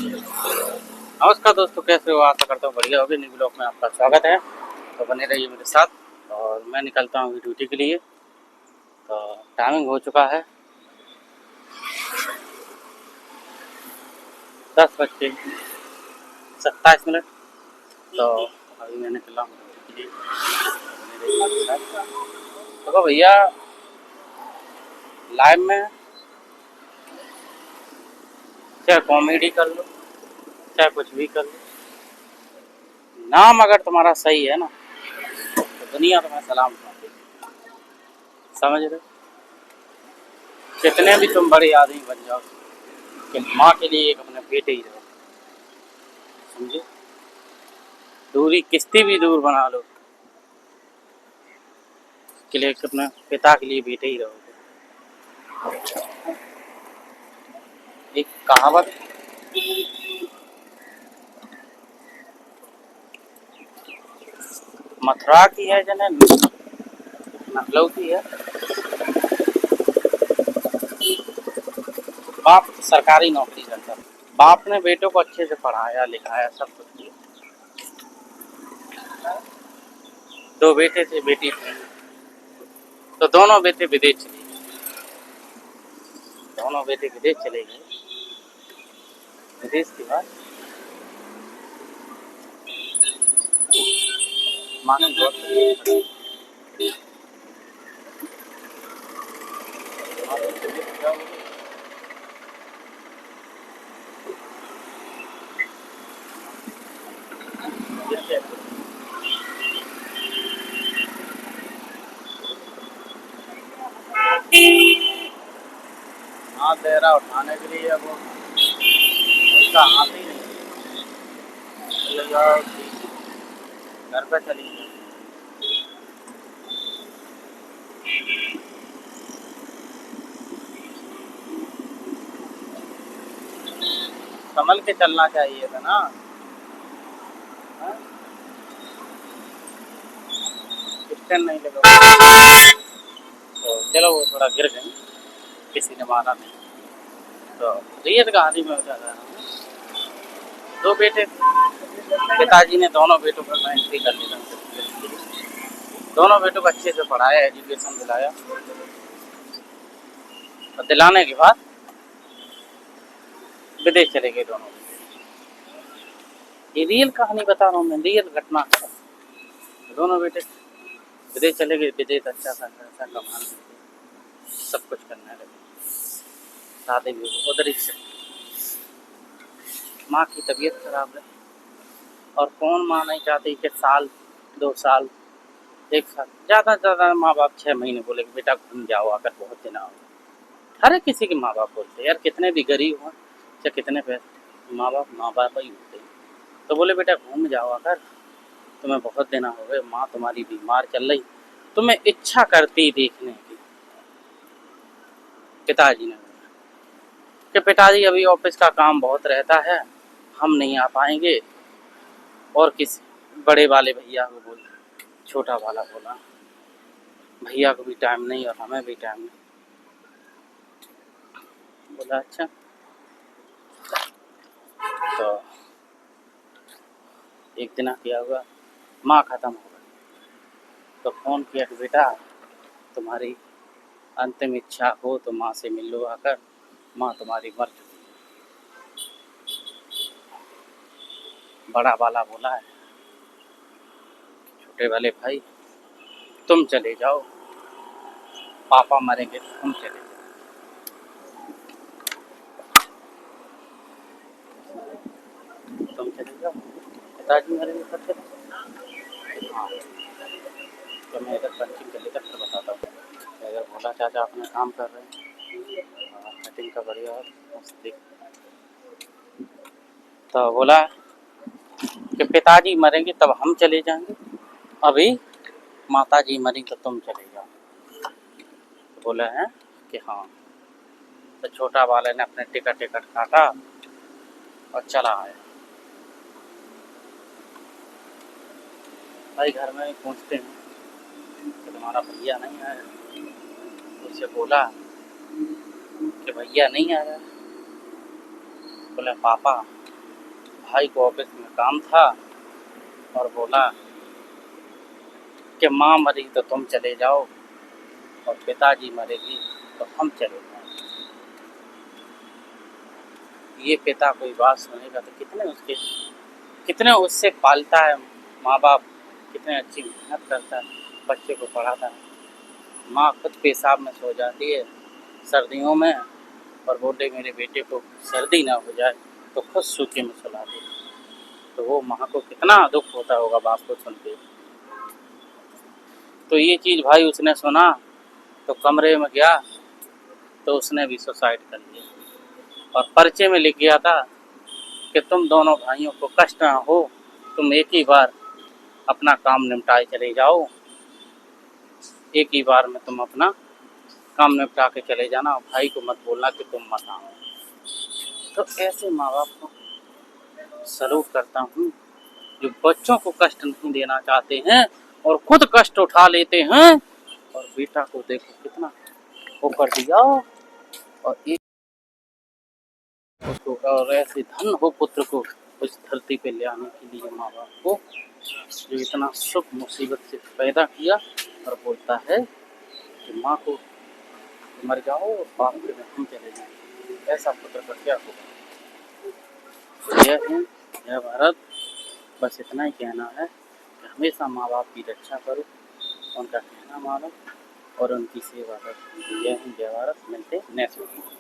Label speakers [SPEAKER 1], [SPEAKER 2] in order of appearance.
[SPEAKER 1] नमस्कार दोस्तों, कैसे हो? आशा करता हूँ बढ़िया होगी। न्यू ब्लॉग में आपका स्वागत है। तो बने रहिए मेरे साथ और मैं निकलता हूँ ड्यूटी के लिए। तो टाइमिंग हो चुका है 10:27। तो अभी मैं निकला हूँ ड्यूटी के लिए। बने रहिए मेरे साथ। तो भैया, लाइव में चाहे कॉमेडी कर लो, चाहे कुछ भी कर लो, नाम अगर तुम्हारा सही है ना तो दुनिया तुम्हें सलाम ठोकेगी। समझ रहे हो? कितने भी तुम बड़े आदमी बन जाओ कि माँ के लिए एक अपने बेटे ही रहो। समझे? दूरी कितनी भी दूर बना लो, के लिए अपने पिता के लिए बेटे ही रहोगे। एक कहावत मथुरा की है, जने लखनऊ की है। बाप सरकारी नौकरी करता, बाप ने बेटों को अच्छे से पढ़ाया लिखाया, सब कुछ किया। दो बेटे थे, बेटी थी, तो दोनों बेटे विदेश चले गए। दोनों बेटे विदेश चले गए। विदेश के बाद माने बहुत हाथ दे रहा उठाने के लिए, अब उसका हाथ ही नहीं। चले जाओ, घर पे चली जाओ। संभल के चलना चाहिए था ना। स्टैंड नहीं लगा। तो चलो, वो थोड़ा गिर गई, किसी ने मारा नहीं। तो रियल कहानी में बता रहा हूँ। दो बेटे, पिताजी ने दोनों बेटों को एंट्री कर दिया। दोनों बेटों को अच्छे से पढ़ाया, एजुकेशन दिलाया, और दिलाने के बाद विदेश चले गए दोनों। ये रियल कहानी बता रहा हूँ मैं, रियल घटना है। दोनों बेटे विदेश चले गए। विदेश अच्छा सा पैसा कमाने लगे, सब कुछ करने लगे, शादी भी उधर ही से। माँ की तबीयत खराब है, और कौन माँ नहीं चाहती कि साल 2 साल 1 साल, ज़्यादा से ज़्यादा माँ बाप 6 महीने बोले कि बेटा घूम जाओ आकर, बहुत दिन आओ। हर एक किसी के माँ बाप बोलते यार, कितने भी गरीब हों चाहे कितने पैसे, माँ बाप ही होते हैं। तो बोले बेटा घूम जाओ आकर, तुम्हें बहुत दिन हो गए, माँ तुम्हारी बीमार चल रही, तुम्हें इच्छा करती देखने की। पिताजी ने बोला कि पिताजी अभी ऑफिस का काम बहुत रहता है, हम नहीं आ पाएंगे। और किसी बड़े वाले भैया को बोल, छोटा वाला बोला भैया को भी टाइम नहीं और हमें भी टाइम नहीं। बोला अच्छा। तो एक दिन क्या हुआ, माँ ख़त्म हो गई। तो फ़ोन किया कि बेटा तुम्हारी अंतिम इच्छा हो तो माँ से मिल लो आकर, माँ तुम्हारी मर चुकी है। बड़ा वाला बोला है छोटे वाले भाई तुम चले जाओ, पापा मरेंगे तो तुम चले जाओ। तुम चले जाओ, पिताजी मरेंगे तब चले जाओ। हाँ, तो मैं इधर पंचिंग कर लेकर फिर बताता हूँ। अगर बोला चाचा अपना काम कर रहे हैं, कटिंग का बढ़िया और मस्त दिख। तो बोला कि पिताजी मरेंगे तब हम चले जाएंगे, अभी माताजी मरी तो तुम चले जाओ। तो बोला है कि हाँ। तो छोटा वाले ने अपने टिकट काटा और चला आया। भाई घर में पूछते हैं कि तुम्हारा भैया नहीं आया। उससे बोला कि भैया नहीं आया। बोले पापा भाई को ऑफिस में काम था और बोला कि माँ मरी तो तुम चले जाओ और पिताजी मरेगी तो हम चले जाएं। ये पिता कोई बात सुनेगा तो कितने उससे पालता है माँ बाप, कितने अच्छी मेहनत करता है, बच्चे को पढ़ाता है। माँ खुद पेशाब में सो जाती है सर्दियों में और बोले मेरे बेटे को सर्दी ना हो जाए तो खुद सूखे में सुलाती है। तो वो माँ को कितना दुख होता होगा बाप को सुन के। तो ये चीज़ भाई उसने सुना तो कमरे में गया तो उसने भी सुसाइड कर लिया और पर्चे में लिख गया था कि तुम दोनों भाइयों को कष्ट ना हो, तुम एक ही बार अपना काम निपटाए चले जाओ, एक ही बार में तुम अपना काम निपटा के चले जाना और भाई को मत बोलना कि तुम मत आओ। तो ऐसे माँ बाप को सलूट करता हूँ जो बच्चों को कष्ट नहीं देना चाहते हैं और खुद कष्ट उठा लेते हैं। और बेटा को देखो कितना वो कर दिया और एक उसको और ऐसे धन हो पुत्र को उस धरती पे ले आने के लिए माँ बाप को जो इतना सुख मुसीबत से पैदा किया और बोलता है कि माँ को मर जाओ और बाप के में हम चले जाएं, ऐसा पुत्र का क्या होगा। तो जय हिंद, जय भारत। बस इतना ही कहना है कि हमेशा माँ बाप की रक्षा करो, उनका कहना मानो और उनकी सेवा करो। जय हिंद, जय भारत। मिलते हैं नेक्स्ट वीडियो।